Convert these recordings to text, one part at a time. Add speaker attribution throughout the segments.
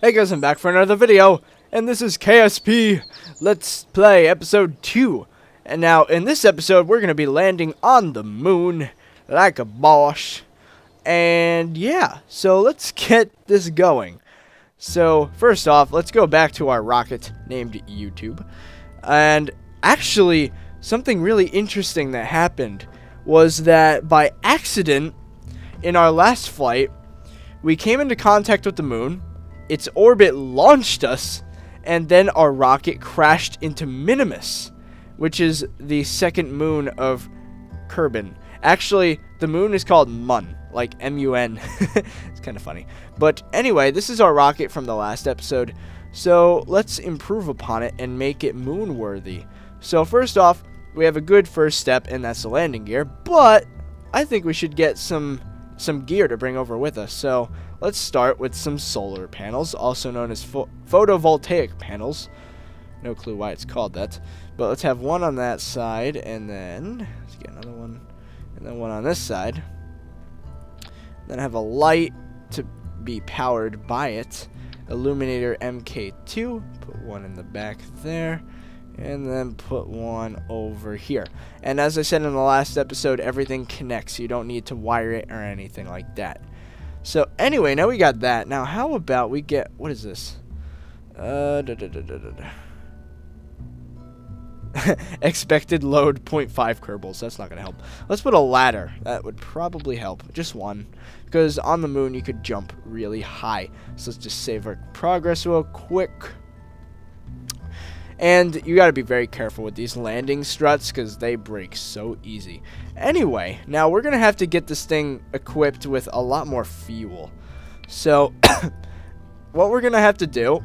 Speaker 1: Hey guys, I'm back for another video, and this is KSP Let's Play Episode 2. And now, in this episode, we're going to be landing on the moon like a boss. And yeah, so let's get this going. So, first off, let's go back to our rocket named YouTube. And actually, something really interesting that happened was that by accident, in our last flight, we came into contact with the moon. Its orbit launched us, and then our rocket crashed into Minimus, which is the second moon of Kerbin. Actually, the moon is called Mun, like M-U-N. It's kind of funny. But anyway, this is our rocket from the last episode, so let's improve upon it and make it moon-worthy. So first off, we have a good first step, and that's the landing gear, but I think we should get some gear to bring over with us. So let's start with some solar panels, also known as photovoltaic panels. No clue why it's called that, but let's have one on that side, and then let's get another one, and then one on this side. Then have a light to be powered by it. Illuminator MK2, put one in the back there, and then put one over here. And as I said in the last episode, everything connects. You don't need to wire it or anything like that. So anyway, now we got that. Now how about we get, what is this? Expected load 0.5 Kerbals. That's not going to help. Let's put a ladder. That would probably help. Just one. Because on the moon you could jump really high. So let's just save our progress real quick. And you got to be very careful with these landing struts because they break so easy. Anyway, now we're going to have to get this thing equipped with a lot more fuel. So, what we're going to have to do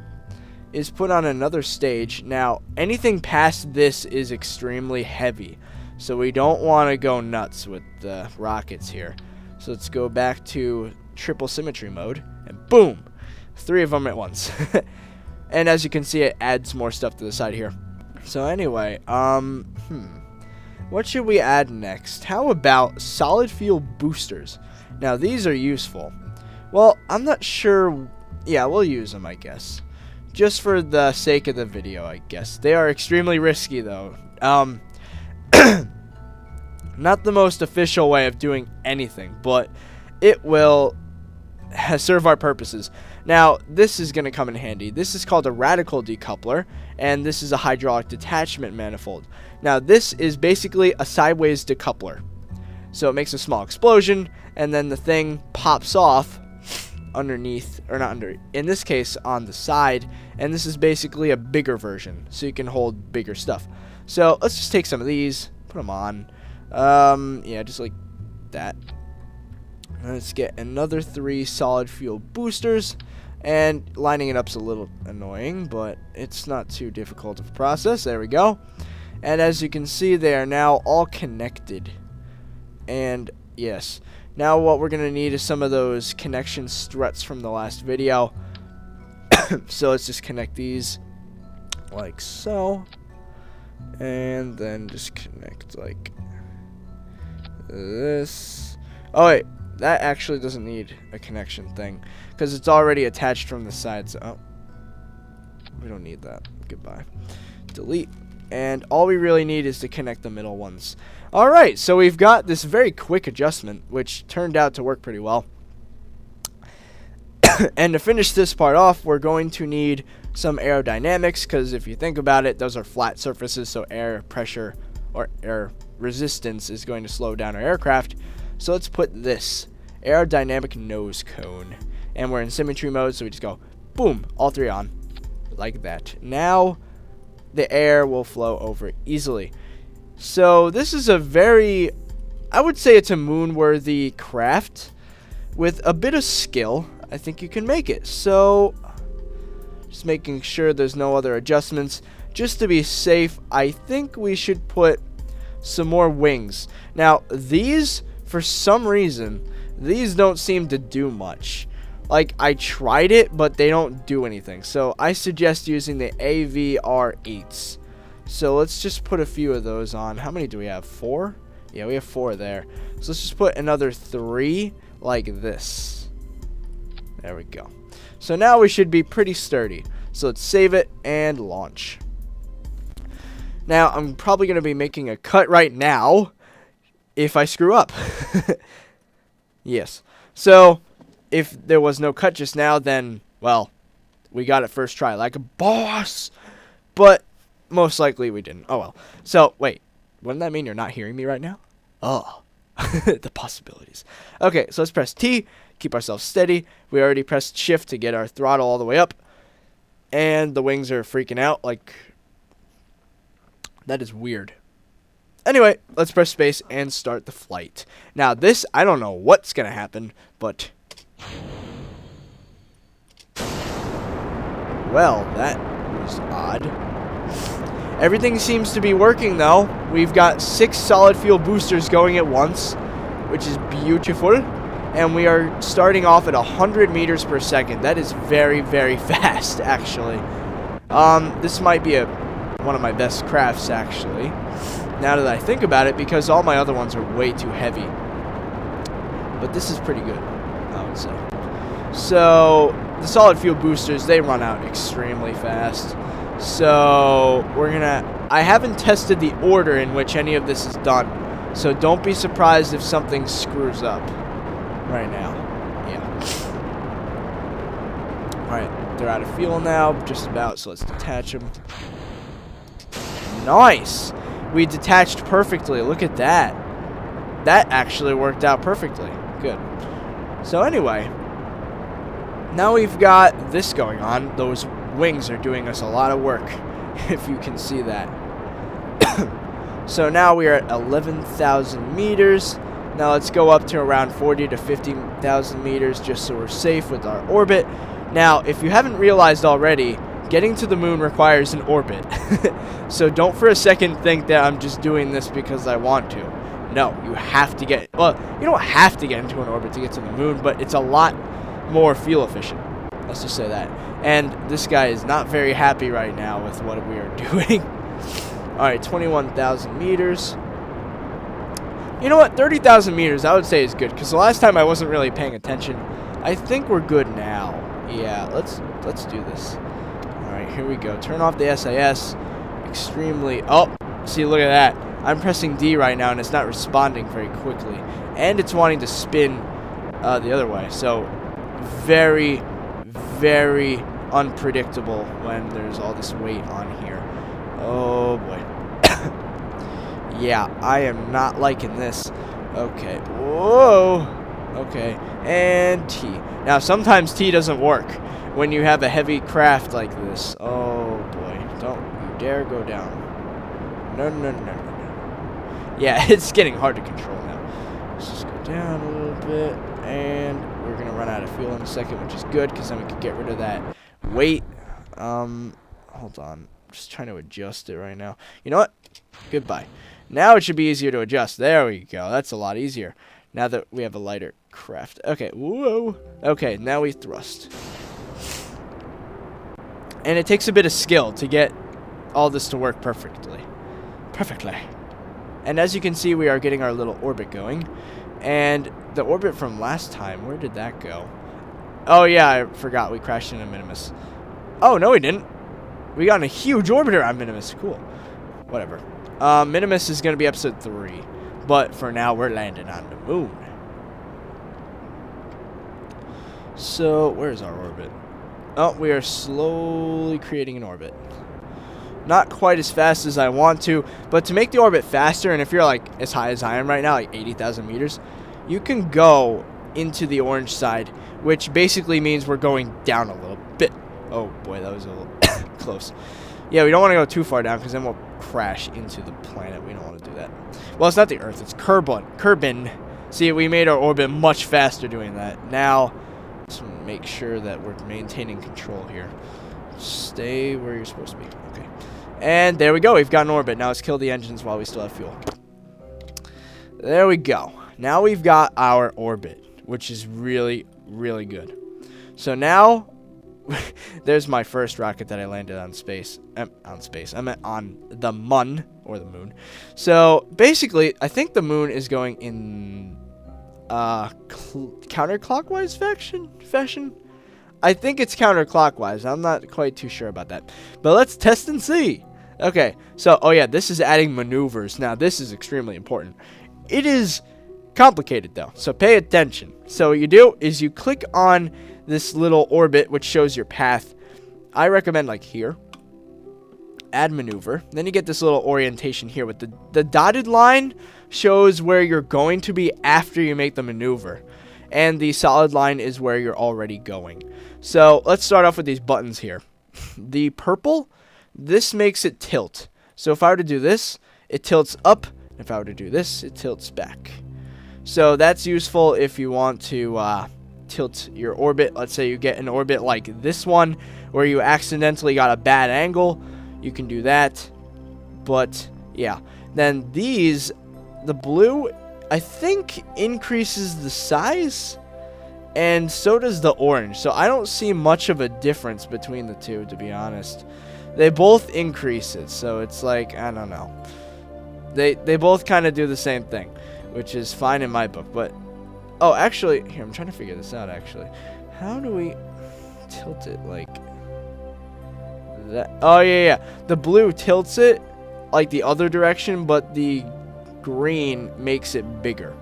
Speaker 1: is put on another stage. Now, anything past this is extremely heavy. So we don't want to go nuts with the rockets here. So let's go back to triple symmetry mode. And boom! 3 of them at once. And as you can see, it adds more stuff to the side here. So anyway, what should we add next? How about solid fuel boosters? Now, these are useful. Well, I'm not sure. Yeah, we'll use them, I guess. Just for the sake of the video, I guess. They are extremely risky, though. Not the most official way of doing anything, but it will serve our purposes. Now, this is going to come in handy. This is called a radical decoupler, and this is a hydraulic detachment manifold. Now, this is basically a sideways decoupler. So it makes a small explosion, and then the thing pops off underneath, or not under, in this case, on the side, and this is basically a bigger version, so you can hold bigger stuff. So let's just take some of these, put them on. Yeah, just like that. Let's get another 3 solid fuel boosters, and lining it up's a little annoying, but it's not too difficult of a process. There we go. And as you can see, they are now all connected. And yes, now what we're going to need is some of those connection struts from the last video. So let's just connect these like so, and then just connect like this. Oh wait, that actually doesn't need a connection thing because it's already attached from the sides. Oh, we don't need that. Goodbye. Delete. And all we really need is to connect the middle ones. Alright, so we've got this very quick adjustment, which turned out to work pretty well. And to finish this part off, we're going to need some aerodynamics, because if you think about it, those are flat surfaces, so air pressure or air resistance is going to slow down our aircraft. So let's put this aerodynamic nose cone. And we're in symmetry mode, so we just go, boom, all 3 on. Like that. Now, the air will flow over easily. So this is a very, I would say it's a moon-worthy craft. With a bit of skill, I think you can make it. So, just making sure there's no other adjustments. Just to be safe, I think we should put some more wings. Now, these, for some reason, these don't seem to do much. Like, I tried it, but they don't do anything. So, I suggest using the AVR8s. So, let's just put a few of those on. How many do we have? 4? Yeah, we have 4 there. So, let's just put another 3 like this. There we go. So now we should be pretty sturdy. So let's save it and launch. Now, I'm probably going to be making a cut right now if I screw up. Yes. So, if there was no cut just now, then, well, we got it first try like a boss. But most likely we didn't. Oh, well. So, wait. Wouldn't that mean you're not hearing me right now? Oh. The possibilities. Okay, so let's press T. Keep ourselves steady. We already pressed shift to get our throttle all the way up. And the wings are freaking out. Like, that is weird. Anyway, let's press space and start the flight. Now, this, I don't know what's going to happen, but... well, that was odd. Everything seems to be working, though. We've got 6 solid fuel boosters going at once, which is beautiful. And we are starting off at 100 meters per second. That is very, very fast, actually. This might be one of my best crafts, actually. Now that I think about it, because all my other ones are way too heavy. But this is pretty good, I would say. So, the solid fuel boosters, they run out extremely fast. So, I haven't tested the order in which any of this is done. So, don't be surprised if something screws up right now. Yeah. Alright, they're out of fuel now, just about, so let's detach them. Nice! We detached perfectly. Look at that. That actually worked out perfectly. Good. So anyway, now we've got this going on. Those wings are doing us a lot of work, if you can see that. So now we are at 11,000 meters. Now let's go up to around 40 to 50,000 meters just so we're safe with our orbit. Now, if you haven't realized already, getting to the moon requires an orbit. So don't for a second think that I'm just doing this because I want to. No, you have to get... well, you don't have to get into an orbit to get to the moon, but it's a lot more fuel efficient. Let's just say that. And this guy is not very happy right now with what we are doing. Alright, 21,000 meters. You know what? 30,000 meters I would say is good, because the last time I wasn't really paying attention. I think we're good now. Yeah, let's do this. Alright, here we go. Turn off the SAS. Extremely... oh, see, look at that. I'm pressing D right now, and it's not responding very quickly. And it's wanting to spin the other way. So, very, very unpredictable when there's all this weight on here. Oh, boy. Yeah, I am not liking this. Okay. Whoa. Okay. And T. Now, sometimes T doesn't work when you have a heavy craft like this. Oh, boy. Don't you dare go down. No, no, no, no, no. Yeah, it's getting hard to control now. Let's just go down a little bit. And we're going to run out of fuel in a second, which is good, because then we can get rid of that weight. Hold on. I'm just trying to adjust it right now. You know what? Goodbye. Now it should be easier to adjust. There we go. That's a lot easier. Now that we have a lighter craft. Okay. Whoa. Okay, now we thrust. And it takes a bit of skill to get all this to work perfectly. Perfectly. And as you can see, we are getting our little orbit going. And the orbit from last time, where did that go? Oh, yeah, I forgot. We crashed into Minimus. Oh, no, we didn't. We got in a huge orbiter on Minimus. Cool. Whatever. Minimus is going to be episode 3. But for now, we're landing on the moon. So, where's our orbit? Oh, we are slowly creating an orbit. Not quite as fast as I want to, but to make the orbit faster, and if you're like as high as I am right now, like 80,000 meters, you can go into the orange side, which basically means we're going down a little bit. Oh boy, that was a little close. Yeah, we don't want to go too far down, because then we'll crash into the planet. We don't want to do that. Well, it's not the Earth, it's Kerbin. See, we made our orbit much faster doing that. Now, let's make sure that we're maintaining control here. Stay where you're supposed to be. Okay. And there we go. We've got an orbit. Now let's kill the engines while we still have fuel. There we go. Now we've got our orbit, which is really, really good. So now, there's my first rocket that I landed on space. I meant on the mun, or the moon. So, basically, I think the moon is going in counterclockwise fashion. I think it's counterclockwise. I'm not quite too sure about that. But let's test and see. Okay, so, oh yeah, this is adding maneuvers. Now, this is extremely important. It is complicated, though, so pay attention. So what you do is you click on this little orbit, which shows your path. I recommend, like, here. Add maneuver. Then you get this little orientation here with the dotted line shows where you're going to be after you make the maneuver. And the solid line is where you're already going. So let's start off with these buttons here. The purple, this makes it tilt. So if I were to do this, it tilts up. If I were to do this, it tilts back. So that's useful if you want to tilt your orbit. Let's say you get an orbit like this one where you accidentally got a bad angle. You can do that. But yeah. Then these, the blue, I think increases the size. And so does the orange. So I don't see much of a difference between the two, to be honest. They both increase it. So it's like, I don't know. They both kind of do the same thing, which is fine in my book. But, oh, actually, here, I'm trying to figure this out, actually. How do we tilt it like that? Oh, yeah. The blue tilts it like the other direction, but the green makes it bigger.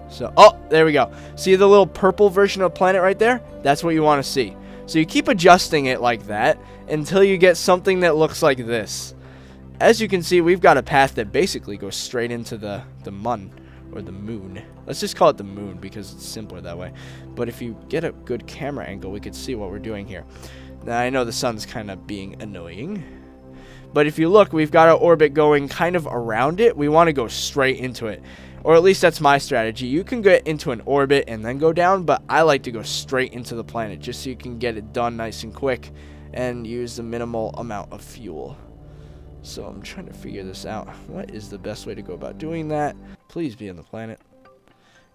Speaker 1: So, oh, there we go. See the little purple version of planet right there? That's what you want to see. So you keep adjusting it like that until you get something that looks like this. As you can see, we've got a path that basically goes straight into the moon, or the moon. Let's just call it the moon because it's simpler that way. But if you get a good camera angle, we could see what we're doing here. Now, I know the sun's kind of being annoying. But if you look, we've got our orbit going kind of around it. We want to go straight into it. Or at least that's my strategy. You can get into an orbit and then go down, but I like to go straight into the planet just so you can get it done nice and quick and use the minimal amount of fuel. So I'm trying to figure this out. What is the best way to go about doing that? Please be on the planet.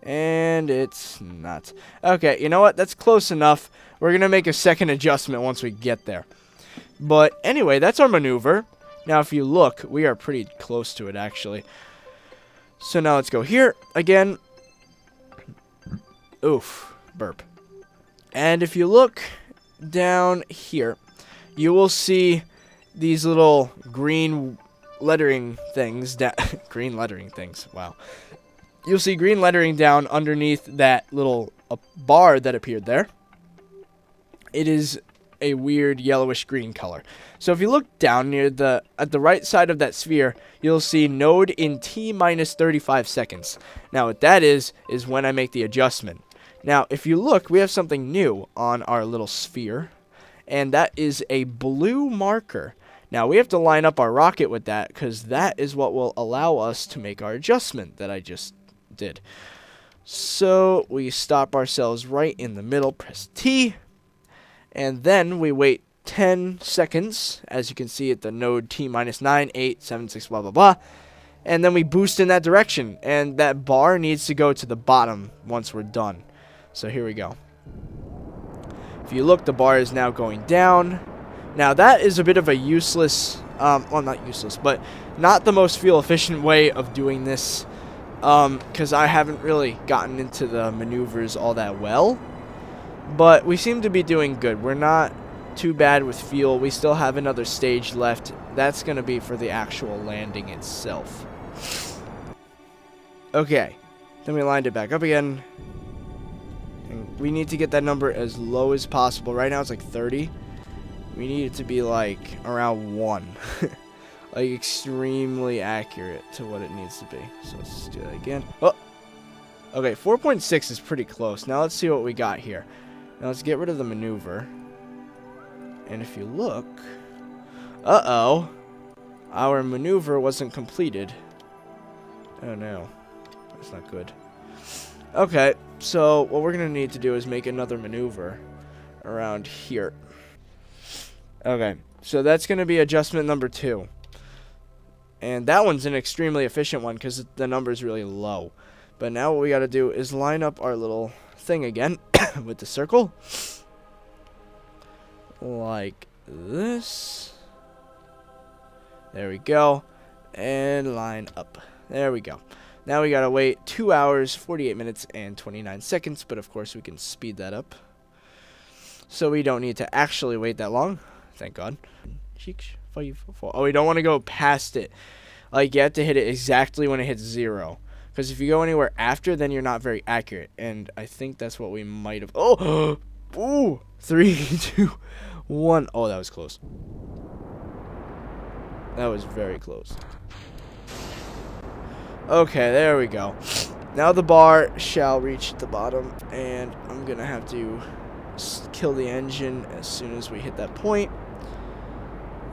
Speaker 1: And it's not. Okay, you know what? That's close enough. We're going to make a second adjustment once we get there. But anyway, that's our maneuver. Now, if you look, we are pretty close to it, actually. So now let's go here again. Oof, burp. And if you look down here, you will see these little green lettering things. Green lettering things, wow. You'll see green lettering down underneath that little bar that appeared there. It is a weird yellowish green color. So if you look down near at the right side of that sphere, you'll see node in T minus 35 seconds. Now what that is when I make the adjustment. Now if you look, we have something new on our little sphere, and that is a blue marker. Now we have to line up our rocket with that because that is what will allow us to make our adjustment that I just did. So we stop ourselves right in the middle, press T, and then we wait 10 seconds, as you can see at the node T minus 9, 8, 7, 6, blah, blah, blah. And then we boost in that direction, and that bar needs to go to the bottom once we're done. So here we go. If you look, the bar is now going down. Now that is a bit of a useless, well, not useless, but not the most fuel efficient way of doing this, because I haven't really gotten into the maneuvers all that well. But we seem to be doing good. We're not too bad with fuel. We still have another stage left. That's going to be for the actual landing itself. Okay. Then we lined it back up again. And we need to get that number as low as possible. Right now it's like 30. We need it to be like around 1. Like extremely accurate to what it needs to be. So let's just do that again. Oh! Okay, 4.6 is pretty close. Now let's see what we got here. Now let's get rid of the maneuver. And if you look... Uh-oh. Our maneuver wasn't completed. Oh no. That's not good. Okay, so what we're going to need to do is make another maneuver around here. Okay, so that's going to be adjustment number 2. And that one's an extremely efficient one because the number is really low. But now what we got to do is line up our little thing again with the circle. Like this. There we go. And line up. There we go. Now we got to wait 2 hours, 48 minutes, and 29 seconds. But of course we can speed that up. so we don't need to actually wait that long. Thank God. 5, 4. Oh, we don't want to go past it. Like, you have to hit it exactly when it hits 0. Because if you go anywhere after, then you're not very accurate. And I think that's what we might have. Oh! Ooh! 3, 2, 1. Oh, that was close. That was very close. Okay, there we go. Now the bar shall reach the bottom. And I'm going to have to kill the engine as soon as we hit that point.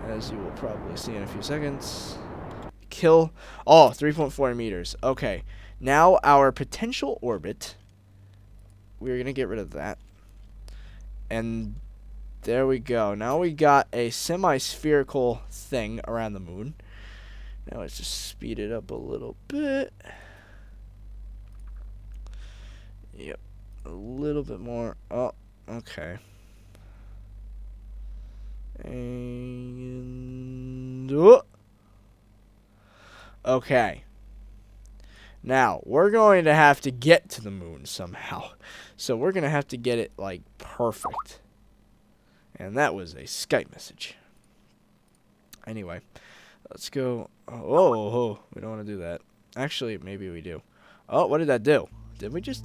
Speaker 1: As you will probably see in a few seconds. Kill. Oh, 3.4 meters. Okay. Now our potential orbit. We're going to get rid of that. And there we go. Now we got a semi-spherical thing around the moon. Now let's just speed it up a little bit. Yep. A little bit more. Oh, okay. And okay. Now, we're going to have to get to the moon somehow. So we're going to have to get it, like, perfect. And that was a Skype message. Anyway, let's go. Oh, we don't want to do that. Actually, maybe we do. Oh, what did that do? Did we just...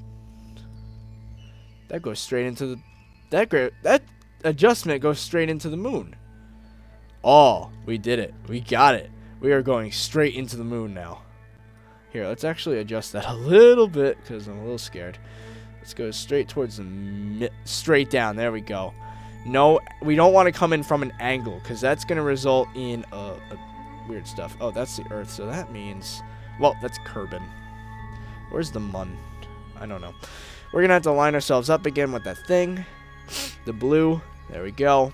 Speaker 1: That goes straight into the... That adjustment goes straight into the moon. Oh, we did it. We got it. We are going straight into the moon now. Here, let's actually adjust that a little bit because I'm a little scared. Let's go straight towards the straight down. There we go. No, we don't want to come in from an angle because that's going to result in weird stuff. Oh, that's the Earth, so that means... Well, that's Kerbin. Where's the Mun? I don't know. We're going to have to line ourselves up again with that thing. The blue. There we go.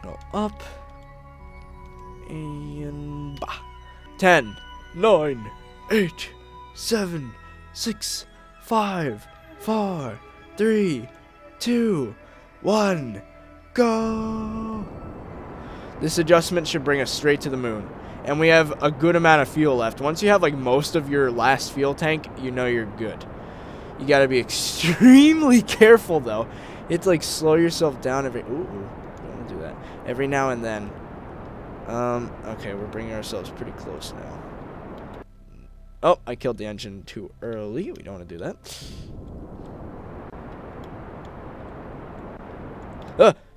Speaker 1: Go up. And... Bah. 10, 9, 8, 7, 6, 5, 4, 3, 2, 1, go! This adjustment should bring us straight to the moon. And we have a good amount of fuel left. Once you have like most of your last fuel tank, you know you're good. You gotta be extremely careful though. You have to like slow yourself down every... Ooh, don't want to do that. Every now and then. Okay, we're bringing ourselves pretty close now. Oh, I killed the engine too early. We don't want to do that.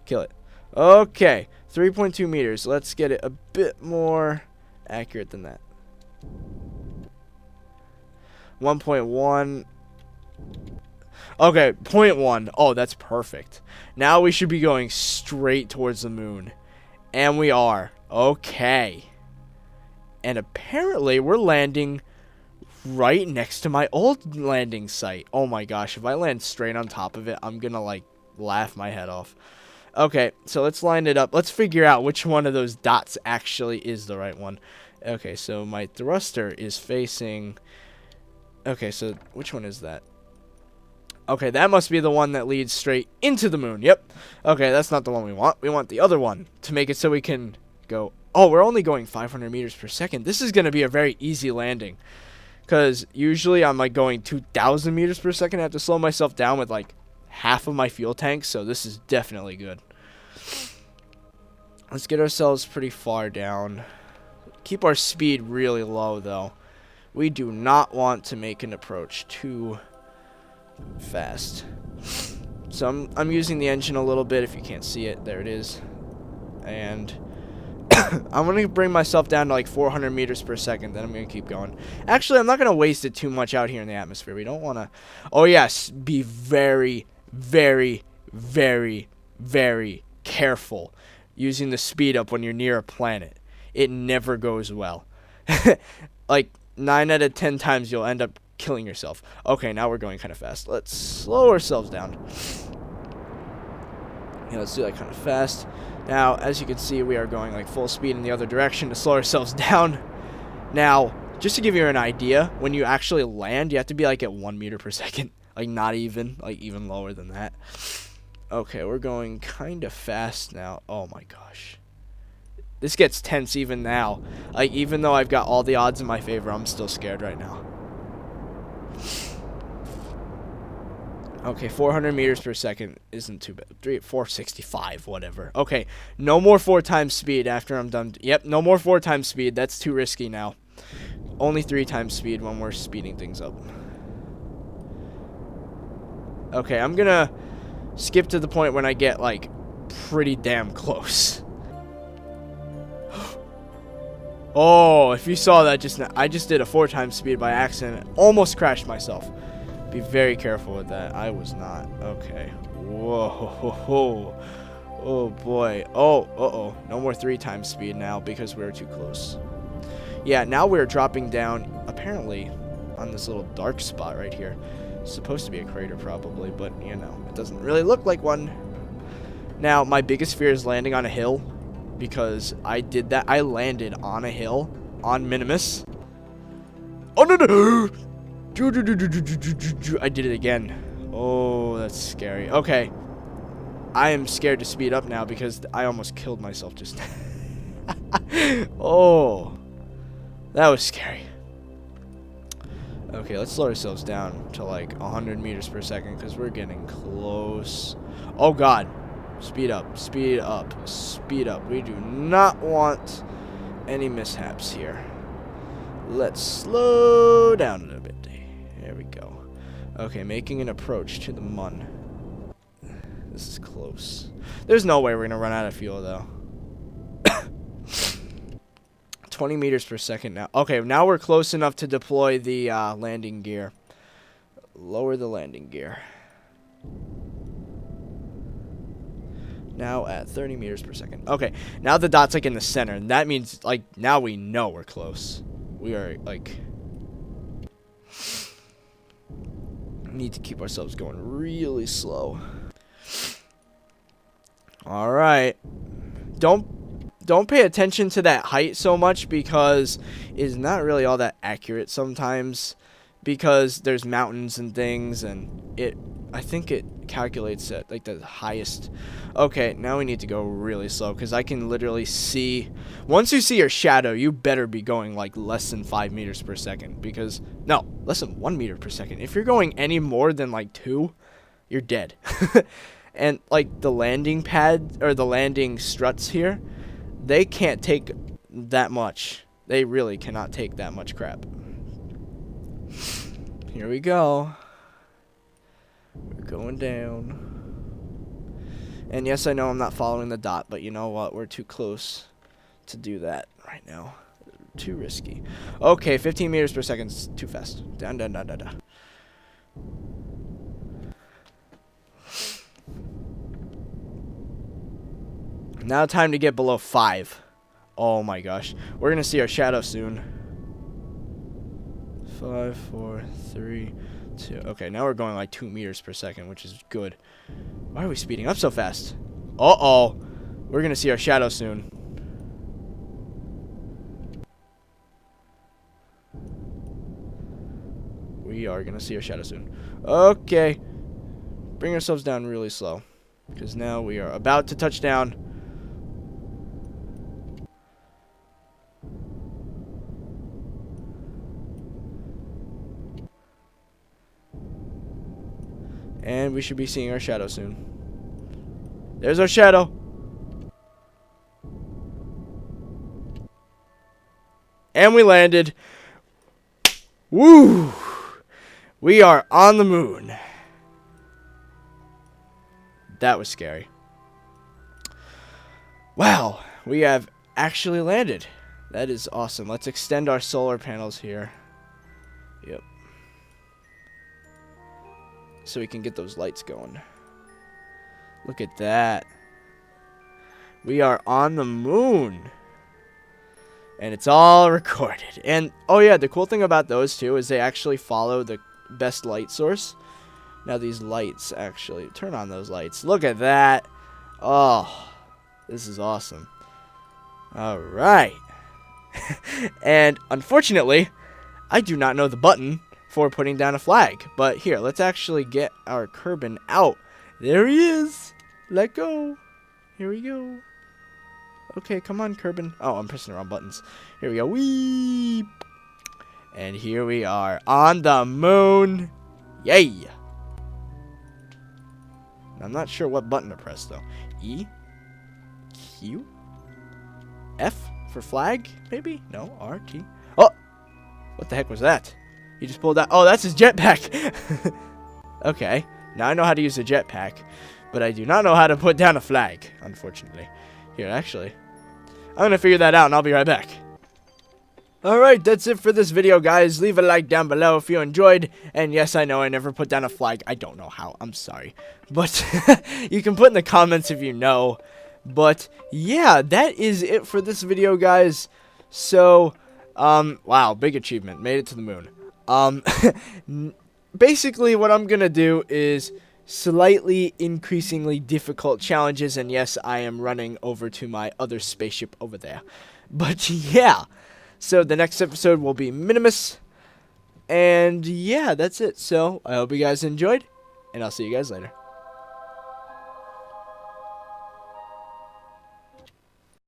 Speaker 1: Kill it. Okay, 3.2 meters. Let's get it a bit more accurate than that. 1.1. Okay, 0.1. Oh, that's perfect. Now we should be going straight towards the moon. And we are. Okay. And apparently we're landing right next to my old landing site. Oh my gosh, if I land straight on top of it, I'm gonna like laugh my head off. Okay, so let's line it up. Let's figure out which one of those dots actually is the right one. Okay, so my thruster is facing... Okay, so which one is that? Okay, that must be the one that leads straight into the moon. Yep. Okay, that's not the one we want. We want the other one to make it so we can go... Oh, we're only going 500 meters per second. This is going to be a very easy landing. Because usually I'm like going 2,000 meters per second. I have to slow myself down with like half of my fuel tank. So this is definitely good. Let's get ourselves pretty far down. Keep our speed really low though. We do not want to make an approach too fast. So I'm using the engine a little bit. If you can't see it, there it is. And I'm going to bring myself down to like 400 meters per second. Then I'm going to keep going. Actually, I'm not going to waste it too much out here in the atmosphere. We don't want to... Oh, yes. Be very, very, very, very careful using the speed up when you're near a planet. It never goes well. Like 9 out of 10 times you'll end up killing yourself. Okay, now we're going kind of fast. Let's slow ourselves down. Yeah, let's do that kind of fast. Now, as you can see, we are going like full speed in the other direction to slow ourselves down. Now, just to give you an idea, when you actually land, you have to be like at 1 meter per second. Like not even, like even lower than that. Okay, we're going kind of fast now. Oh my gosh. This gets tense even now. Like, even though I've got all the odds in my favor, I'm still scared right now. Okay, 400 meters per second isn't too bad. 465, whatever. Okay, no more 4 times speed after I'm done. Yep, no more 4 times speed. That's too risky now. Only 3 times speed when we're speeding things up. Okay, I'm gonna skip to the point when I get, like, pretty damn close. Oh, if you saw that just now, I just did a 4 times speed by accident. Almost crashed myself. Be very careful with that. I was not. Okay. Whoa. Oh, boy. Oh, uh-oh. No more 3 times speed now because we're too close. Yeah, now we're dropping down, apparently, on this little dark spot right here. It's supposed to be a crater probably, but, you know, it doesn't really look like one. Now, my biggest fear is landing on a hill, because I did that. I landed on a hill on Minimus. Oh, no. I did it again. Oh, that's scary. Okay. I am scared to speed up now because I almost killed myself just now. Oh. That was scary. Okay, let's slow ourselves down to like 100 meters per second because we're getting close. Oh, God. Speed up. Speed up. Speed up. We do not want any mishaps here. Let's slow down a little bit. There we go. Okay, making an approach to the Mun. This is close. There's no way we're going to run out of fuel, though. 20 meters per second now. Okay, now we're close enough to deploy the landing gear. Lower the landing gear. Now at 30 meters per second. Okay, now the dot's like in the center. And that means, like, now we know we're close. We are, like... need to keep ourselves going really slow. All right. Don't pay attention to that height so much because it's not really all that accurate sometimes because there's mountains and things and I think it calculates at like the highest. Okay, now we need to go really slow because I can literally see. Once you see your shadow, you better be going like less than 5 meters per second because no, less than 1 meter per second. If you're going any more than like 2, you're dead. And like the landing pad or the landing struts here, they can't take that much. They really cannot take that much crap. Here we go. We're going down. And yes, I know I'm not following the dot, but you know what? We're too close to do that right now. Too risky. Okay, 15 meters per second is too fast. Down, down, down, down, down. Now time to get below 5. Oh my gosh. We're going to see our shadow soon. 5, 4, 3, 2. Okay, now we're going like 2 meters per second, which is good. Why are we speeding up so fast? Uh-oh. We're going to see our shadow soon. We are going to see our shadow soon. Okay. Bring ourselves down really slow. Because now we are about to touch down. And we should be seeing our shadow soon. There's our shadow. And we landed. Woo! We are on the moon. That was scary. Wow, we have actually landed. That is awesome. Let's extend our solar panels here. Yep. So we can get those lights going. Look at that. We are on the moon. And it's all recorded. And, oh yeah, the cool thing about those two is they actually follow the best light source. Now these lights actually, turn on those lights. Look at that. Oh, this is awesome. All right. And unfortunately, I do not know the button for putting down a flag. But here, let's actually get our Kerbin out. There he is. Let go. Here we go. Okay, come on, Kerbin. Oh, I'm pressing the wrong buttons. Here we go. Whee! And here we are on the moon. Yay! I'm not sure what button to press, though. E? Q? F for flag, maybe? No, R, T. Oh! What the heck was that? He just pulled out. Oh, that's his jetpack. Okay, now I know how to use a jetpack, but I do not know how to put down a flag, unfortunately. Here, actually, I'm going to figure that out, and I'll be right back. Alright, that's it for this video, guys. Leave a like down below if you enjoyed. And yes, I know I never put down a flag. I don't know how. I'm sorry. But you can put in the comments if you know. But yeah, that is it for this video, guys. So, wow, big achievement. Made it to the moon. Basically, what I'm going to do is slightly increasingly difficult challenges. And yes, I am running over to my other spaceship over there. But yeah. So the next episode will be Minimus. And yeah, that's it. So I hope you guys enjoyed. And I'll see you guys later.